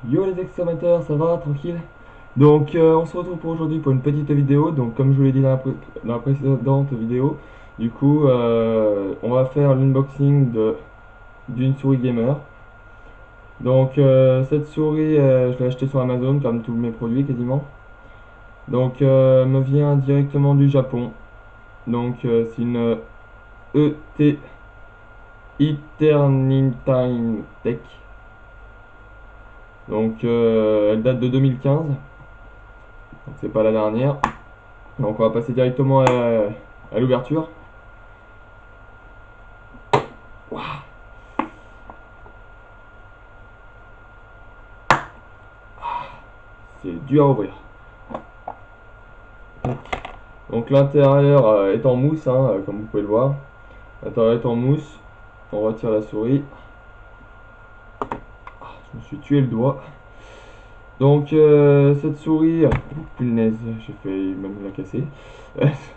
Yo les exclamateurs, ça va, tranquille? Donc on se retrouve pour aujourd'hui pour une petite vidéo. Donc comme je vous l'ai dit dans la précédente vidéo, du coup on va faire l'unboxing d'une souris gamer. Donc cette souris je l'ai achetée sur Amazon comme tous mes produits quasiment. Donc elle me vient directement du Japon. Donc c'est une ET Eternitime Tech. Donc elle date de 2015. Donc c'est pas la dernière. Donc on va passer directement à l'ouverture. C'est dur à ouvrir. Donc l'intérieur est en mousse, hein, comme vous pouvez le voir. L'intérieur est en mousse. On retire la souris. Je me suis tué le doigt. Donc cette souris, punaise, j'ai failli même la casser.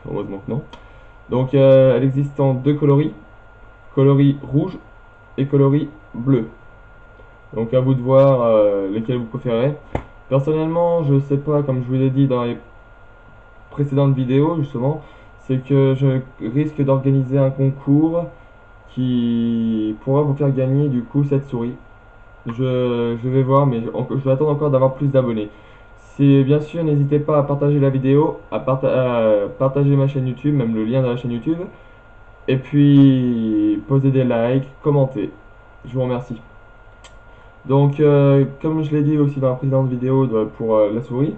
Heureusement que non. Donc elle existe en deux coloris. Coloris rouge et coloris bleu. Donc à vous de voir lesquels vous préférez. Personnellement, je sais pas, comme je vous l'ai dit dans les précédente vidéo justement, c'est que je risque d'organiser un concours qui pourra vous faire gagner du coup cette souris. Je vais voir, mais je vais attendre encore d'avoir plus d'abonnés. Si bien sûr, n'hésitez pas à partager la vidéo, à partager ma chaîne YouTube, même le lien de la chaîne YouTube, et puis poser des likes, commenter. Je vous remercie. Donc, comme je l'ai dit aussi dans la précédente vidéo pour la souris,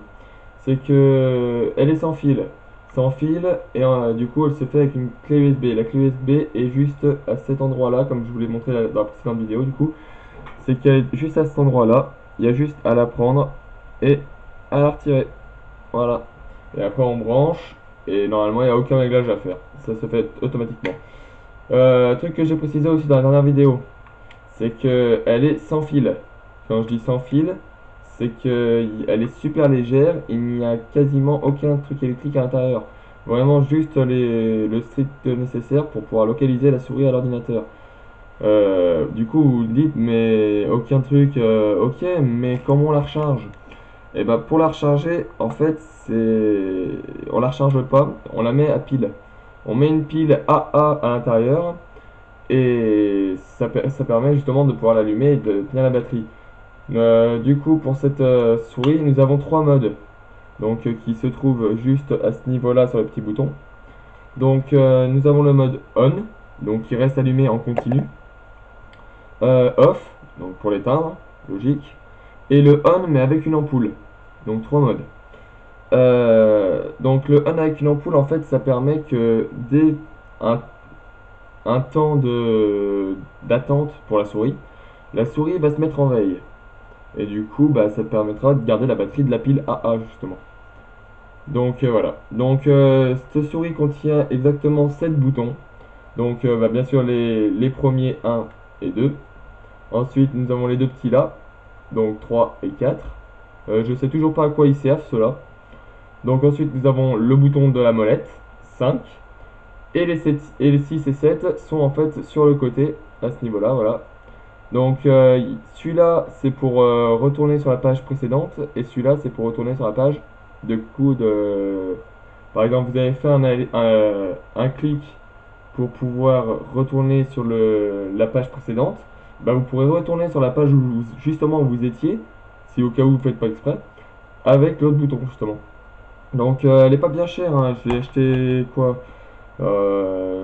c'est que elle est sans fil. Sans fil et du coup elle se fait avec une clé USB. La clé USB est juste à cet endroit là, comme je vous l'ai montré dans la précédente vidéo du coup. C'est qu'elle est juste à cet endroit là. Il y a juste à la prendre et à la retirer. Voilà. Et après on branche et normalement il n'y a aucun réglage à faire. Ça se fait automatiquement. Truc que j'ai précisé aussi dans la dernière vidéo, c'est que elle est sans fil. Quand je dis sans fil, c'est qu'elle est super légère, il n'y a quasiment aucun truc électrique à l'intérieur. Vraiment juste le strict nécessaire pour pouvoir localiser la souris à l'ordinateur. Du coup, vous vous dites, mais aucun truc, ok, mais comment on la recharge? Et bah pour la recharger, en fait, on la recharge pas, on la met à pile. On met une pile AA à l'intérieur et ça permet justement de pouvoir l'allumer et de tenir la batterie. Du coup, pour cette souris, nous avons trois modes, donc qui se trouvent juste à ce niveau-là sur le petit bouton. Donc, nous avons le mode on, donc qui reste allumé en continu, off, donc pour l'éteindre, logique, et le on mais avec une ampoule, donc trois modes. Donc le on avec une ampoule, en fait, ça permet que dès un, un temps d'attente pour la souris va se mettre en veille. Et du coup, bah, ça permettra de garder la batterie de la pile AA justement. Donc voilà. Donc cette souris contient exactement 7 boutons. Donc bah, bien sûr les premiers un et 2. Ensuite nous avons les deux petits là. Donc 3 et 4. Je sais toujours pas à quoi ils servent ceux-là. Donc ensuite nous avons le bouton de la molette 5. Et les 6 et 7 sont en fait sur le côté à ce niveau-là. Voilà. Donc celui-là c'est pour retourner sur la page précédente et celui-là c'est pour retourner sur la page de coup de... Par exemple vous avez fait un clic pour pouvoir retourner sur la page précédente, bah, vous pourrez retourner sur la page justement où vous étiez, si au cas où vous ne faites pas exprès, avec l'autre bouton justement. Donc elle est pas bien chère, hein. Je l'ai acheté quoi, euh,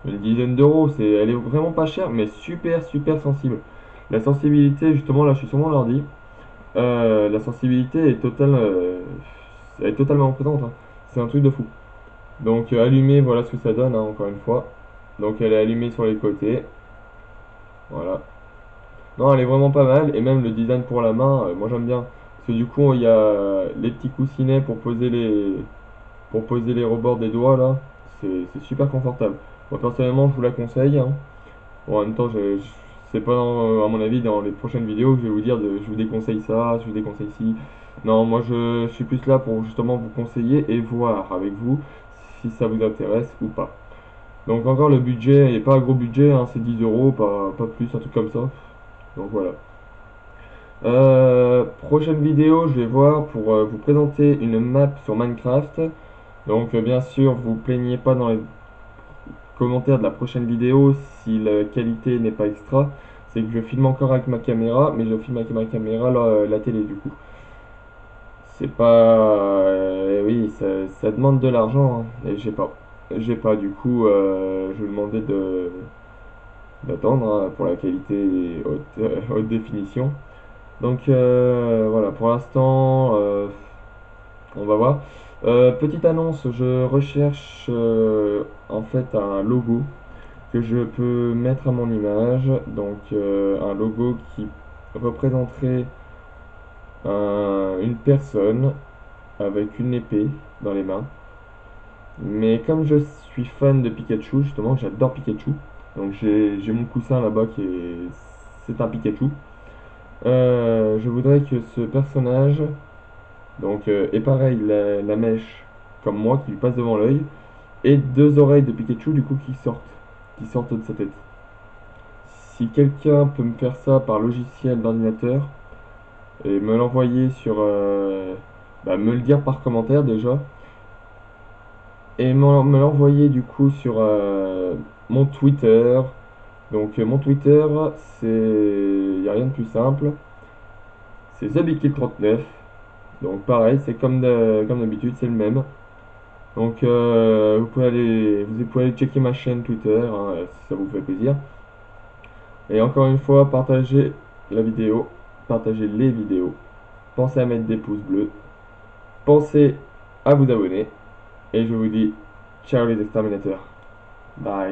une dizaine d'euros, elle est vraiment pas chère, mais super sensible. La sensibilité, justement, là je suis sur mon ordi, la sensibilité est elle est totalement présente, hein. C'est un truc de fou. Donc allumée, voilà ce que ça donne, hein, encore une fois. Donc elle est allumée sur les côtés, voilà. Non, elle est vraiment pas mal, et même le design pour la main, moi j'aime bien. Parce que du coup, il y a les petits coussinets pour poser les rebords des doigts, là. C'est super confortable. Moi personnellement, je vous la conseille, hein. Bon, en même temps, c'est pas à mon avis dans les prochaines vidéos que je vais vous dire je vous déconseille ça, je vous déconseille ci. Non, moi je suis plus là pour justement vous conseiller et voir avec vous si ça vous intéresse ou pas. Donc encore le budget n'est pas un gros budget, hein, c'est 10 euros, pas plus, un truc comme ça. Donc voilà. Prochaine vidéo, je vais voir pour vous présenter une map sur Minecraft. Donc bien sûr, vous plaignez pas dans les commentaires de la prochaine vidéo si la qualité n'est pas extra. C'est que je filme encore avec ma caméra, mais je filme avec ma caméra la télé du coup. C'est pas... oui, ça demande de l'argent, hein, et j'ai pas. J'ai pas, du coup, je vais demander d'attendre pour la qualité haute définition. Donc voilà, pour l'instant, on va voir. Petite annonce, je recherche en fait un logo que je peux mettre à mon image. Donc un logo qui représenterait une personne avec une épée dans les mains. Mais comme je suis fan de Pikachu, justement, j'adore Pikachu. Donc j'ai mon coussin là-bas qui est... C'est un Pikachu. Je voudrais que ce personnage, donc, et pareil, la mèche, comme moi, qui lui passe devant l'œil, et deux oreilles de Pikachu, du coup, qui sortent de sa tête. Si quelqu'un peut me faire ça par logiciel d'ordinateur, et me l'envoyer sur... me le dire par commentaire déjà, et me l'envoyer du coup sur mon Twitter. Donc mon Twitter, c'est... Il n'y a rien de plus simple. C'est TheBigKid39. Donc pareil, c'est comme d'habitude, c'est le même. Donc vous pouvez aller checker ma chaîne Twitter, hein, si ça vous fait plaisir. Et encore une fois, partagez la vidéo, partagez les vidéos. Pensez à mettre des pouces bleus. Pensez à vous abonner. Et je vous dis ciao les exterminateurs. Bye.